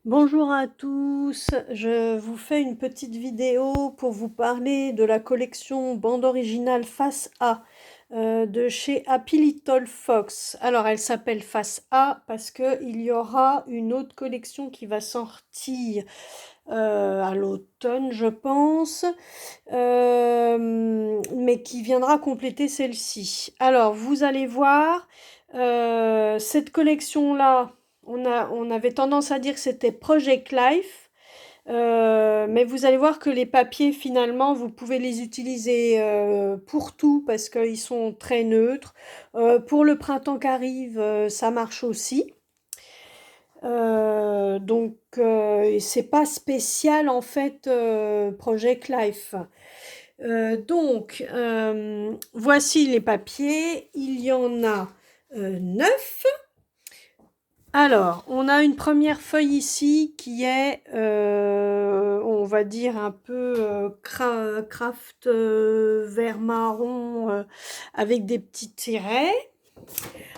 Bonjour à tous, je vous fais une petite vidéo pour vous parler de la collection bande originale Face A de chez Happy Little Fox. Alors elle s'appelle Face A parce qu'il y aura une autre collection qui va sortir à l'automne je pense, mais qui viendra compléter celle-ci. Alors vous allez voir, cette collection-là, on avait tendance à dire que c'était Project Life, mais vous allez voir que les papiers, finalement, vous pouvez les utiliser pour tout parce qu'ils sont très neutres. Pour le printemps qui arrive, ça marche aussi. C'est pas spécial en fait Project Life. Voici les papiers. Il y en a 9. Alors, on a une première feuille ici qui est, on va dire, un peu craft vert marron avec des petits tirets.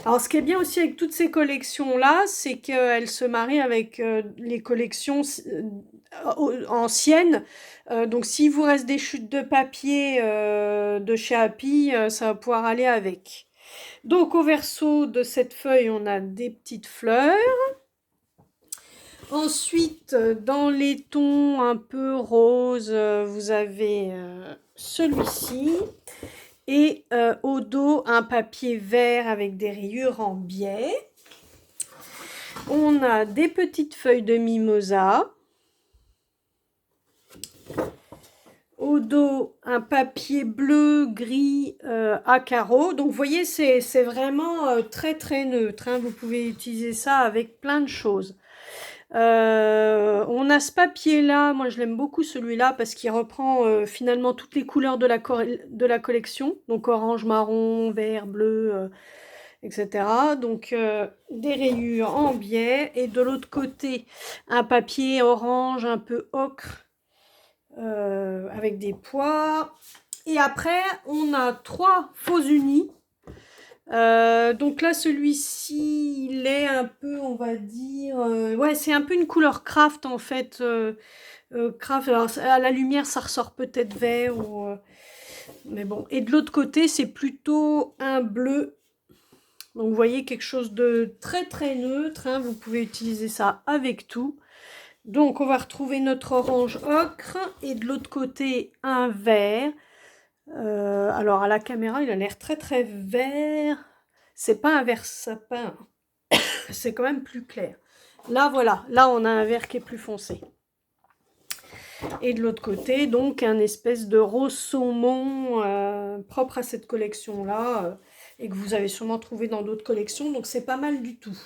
Alors, ce qui est bien aussi avec toutes ces collections-là, c'est qu'elles se marient avec les collections anciennes. Donc, s'il vous reste des chutes de papier de chez Happy, ça va pouvoir aller avec. Donc au verso de cette feuille, on a des petites fleurs. Ensuite, dans les tons un peu roses, vous avez celui-ci. Et au dos, un papier vert avec des rayures en biais. On a des petites feuilles de mimosa. Au dos, un papier bleu, gris à carreaux. Donc, vous voyez, c'est vraiment très, très neutre, hein. Vous pouvez utiliser ça avec plein de choses. On a ce papier-là, moi je l'aime beaucoup celui-là parce qu'il reprend finalement toutes les couleurs de la collection. Donc, orange, marron, vert, bleu, etc. Donc, des rayures en biais. Et de l'autre côté, un papier orange un peu ocre avec des pois. Et après, on a 3 faux unis. Donc là, celui-ci, il est un peu, on va dire... ouais, c'est un peu une couleur craft, en fait. Craft, alors, à la lumière, ça ressort peut-être vert. Mais bon. Et de l'autre côté, c'est plutôt un bleu. Donc, vous voyez, quelque chose de très, très neutre, hein. Vous pouvez utiliser ça avec tout. Donc, on va retrouver notre orange ocre et de l'autre côté, un vert. Alors, à la caméra, il a l'air très, très vert. C'est pas un vert sapin, c'est quand même plus clair. Là, voilà, là, on a un vert qui est plus foncé. Et de l'autre côté, donc, un espèce de rose saumon propre à cette collection-là et que vous avez sûrement trouvé dans d'autres collections. Donc, c'est pas mal du tout.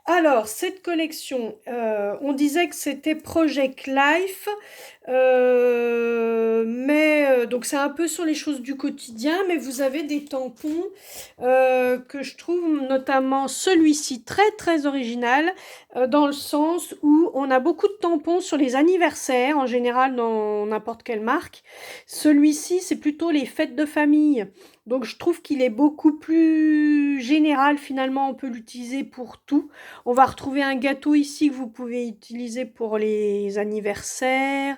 Alors, cette collection, on disait que c'était Project Life, donc c'est un peu sur les choses du quotidien, mais vous avez des tampons que je trouve notamment celui-ci très très original, dans le sens où on a beaucoup de tampons sur les anniversaires, en général dans n'importe quelle marque. Celui-ci, c'est plutôt les fêtes de famille. Donc je trouve qu'il est beaucoup plus général, finalement on peut l'utiliser pour tout. On va retrouver un gâteau ici que vous pouvez utiliser pour les anniversaires.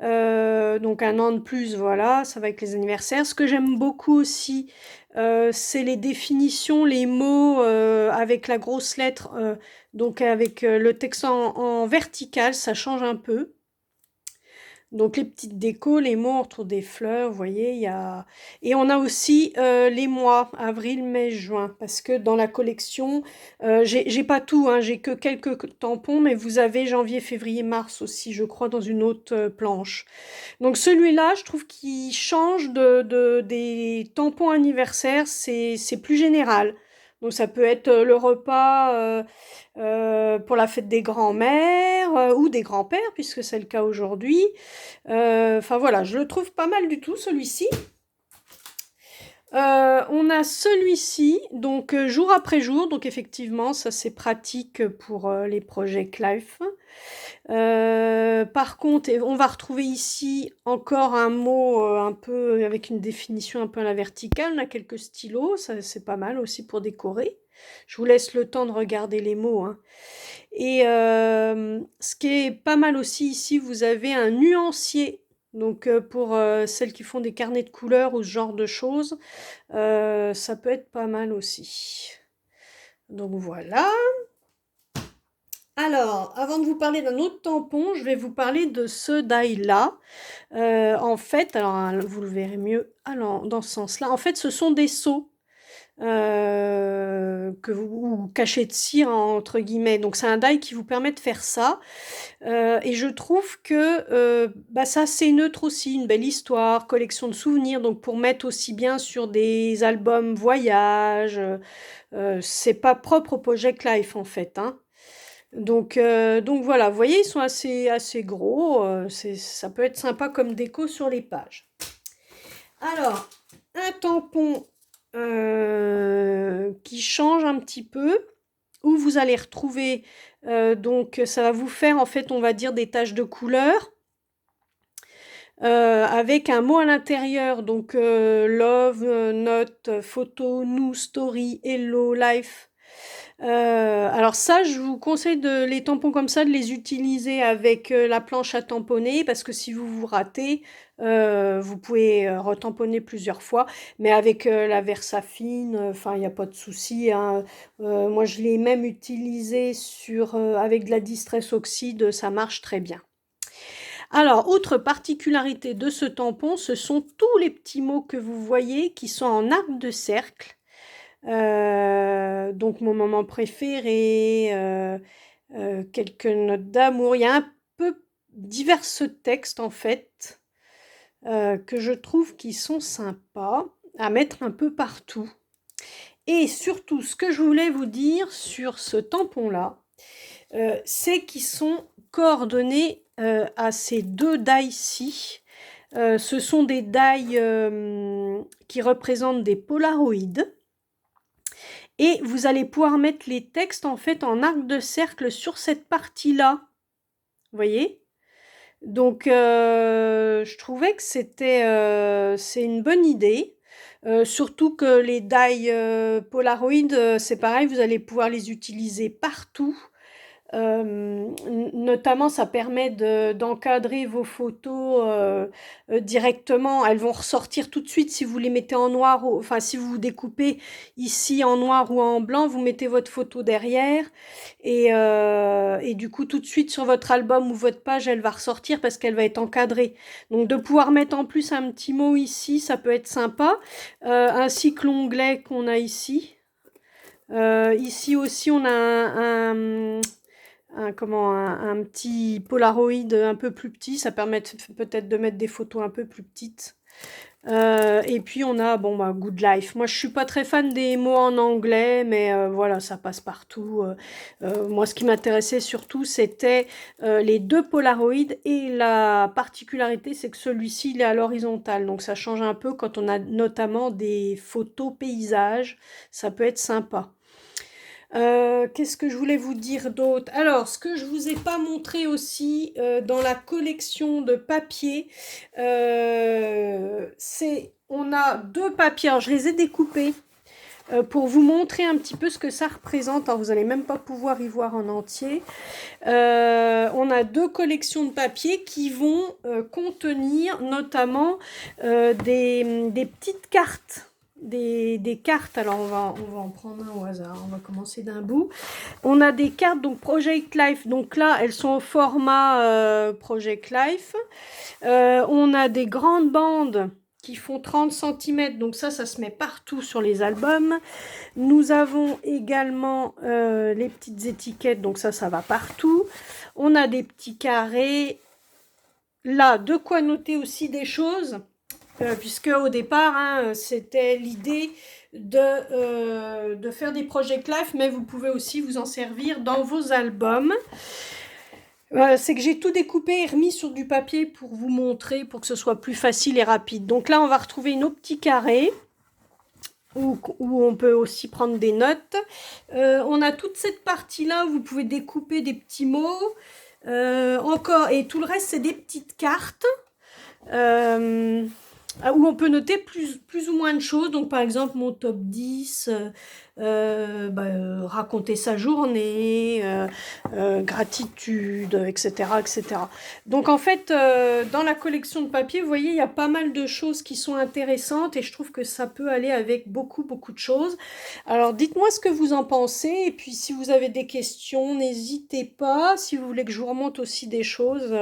Donc un an de plus, voilà, ça va avec les anniversaires. Ce que j'aime beaucoup aussi, c'est les définitions, les mots avec la grosse lettre, donc avec le texte en vertical, ça change un peu. Donc les petites décos, les mots, on retrouve des fleurs, vous voyez, il y a... Et on a aussi les mois, avril, mai, juin, parce que dans la collection, j'ai pas tout, hein, j'ai que quelques tampons, mais vous avez janvier, février, mars aussi, je crois, dans une autre planche. Donc celui-là, je trouve qu'il change des tampons anniversaires, c'est plus général. Donc ça peut être le repas pour la fête des grands-mères ou des grands-pères, puisque c'est le cas aujourd'hui. Enfin voilà, je le trouve pas mal du tout celui-ci. On a celui-ci, donc jour après jour, donc effectivement ça c'est pratique pour les projets Life. Par contre, on va retrouver ici encore un mot un peu avec une définition un peu à la verticale. On a quelques stylos, ça c'est pas mal aussi pour décorer. Je vous laisse le temps de regarder les mots, hein. Et ce qui est pas mal aussi ici, vous avez un nuancier. Donc pour celles qui font des carnets de couleurs ou ce genre de choses, ça peut être pas mal aussi. Donc voilà. Alors, avant de vous parler d'un autre tampon, je vais vous parler de ce die-là. En fait, alors vous le verrez mieux dans ce sens-là. En fait, ce sont des seaux ou cachets de cire entre guillemets. Donc c'est un die qui vous permet de faire ça. Et je trouve que ça c'est neutre aussi, une belle histoire, collection de souvenirs. Donc pour mettre aussi bien sur des albums voyage. C'est pas propre au Project Life en fait, hein. Donc voilà, vous voyez, ils sont assez gros. Ça peut être sympa comme déco sur les pages. Alors, un tampon qui change un petit peu, où vous allez retrouver, donc ça va vous faire en fait, on va dire, des taches de couleur, avec un mot à l'intérieur, donc love, note, photo, nous, story, hello, life. Alors ça, je vous conseille les tampons comme ça, de les utiliser avec la planche à tamponner, parce que si vous vous ratez, vous pouvez retamponner plusieurs fois, mais avec la Versafine, enfin, il n'y a pas de souci, hein. Moi, je l'ai même utilisé avec de la Distress Oxide, ça marche très bien. Alors, autre particularité de ce tampon, ce sont tous les petits mots que vous voyez qui sont en arc de cercle. Donc mon moment préféré, quelques notes d'amour. Il y a un peu divers textes en fait, que je trouve qui sont sympas à mettre un peu partout. Et surtout, ce que je voulais vous dire sur ce tampon-là, c'est qu'ils sont coordonnés à ces deux die-ci. Ce sont des die qui représentent des polaroïdes. Et vous allez pouvoir mettre les textes en fait en arc de cercle sur cette partie-là. Vous voyez? Donc je trouvais que c'est une bonne idée. Surtout que les die Polaroid, c'est pareil, vous allez pouvoir les utiliser partout. Notamment, ça permet d'encadrer vos photos directement. Elles vont ressortir tout de suite si vous les mettez en noir, enfin si vous découpez ici en noir ou en blanc, vous mettez votre photo derrière et du coup tout de suite sur votre album ou votre page, elle va ressortir parce qu'elle va être encadrée. Donc de pouvoir mettre en plus un petit mot ici, ça peut être sympa, ainsi que l'onglet qu'on a ici. Ici aussi, on a un petit Polaroid un peu plus petit, ça permet peut-être de mettre des photos un peu plus petites. Et puis on a Good Life. Moi je suis pas très fan des mots en anglais, mais voilà, ça passe partout. Moi ce qui m'intéressait surtout c'était les deux Polaroids, et la particularité c'est que celui-ci il est à l'horizontale, donc ça change un peu quand on a notamment des photos paysages, ça peut être sympa. Qu'est-ce que je voulais vous dire d'autre? Alors, ce que je vous ai pas montré aussi dans la collection de papier, on a deux papiers. Alors, je les ai découpés pour vous montrer un petit peu ce que ça représente. Alors, vous n'allez même pas pouvoir y voir en entier. On a deux collections de papier qui vont contenir notamment des petites cartes. Des cartes, alors on va en prendre un au hasard, on va commencer d'un bout. On a des cartes, donc Project Life, donc là elles sont au format Project Life. On a des grandes bandes qui font 30 cm, donc ça se met partout sur les albums. Nous avons également les petites étiquettes, donc ça va partout. On a des petits carrés, là de quoi noter aussi des choses. Puisque au départ, hein, c'était l'idée de faire des Project Life, mais vous pouvez aussi vous en servir dans vos albums. C'est que j'ai tout découpé et remis sur du papier pour vous montrer, pour que ce soit plus facile et rapide. Donc là, on va retrouver nos petits carrés, où on peut aussi prendre des notes. On a toute cette partie-là où vous pouvez découper des petits mots. Encore, et tout le reste, c'est des petites cartes. où on peut noter plus ou moins de choses. Donc, par exemple, mon top 10, raconter sa journée, gratitude, etc., etc. Donc, en fait, dans la collection de papier, vous voyez, il y a pas mal de choses qui sont intéressantes et je trouve que ça peut aller avec beaucoup, beaucoup de choses. Alors, dites-moi ce que vous en pensez et puis si vous avez des questions, n'hésitez pas. Si vous voulez que je vous remonte aussi des choses,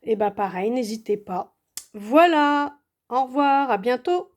et ben pareil, n'hésitez pas. Voilà. Au revoir, à bientôt.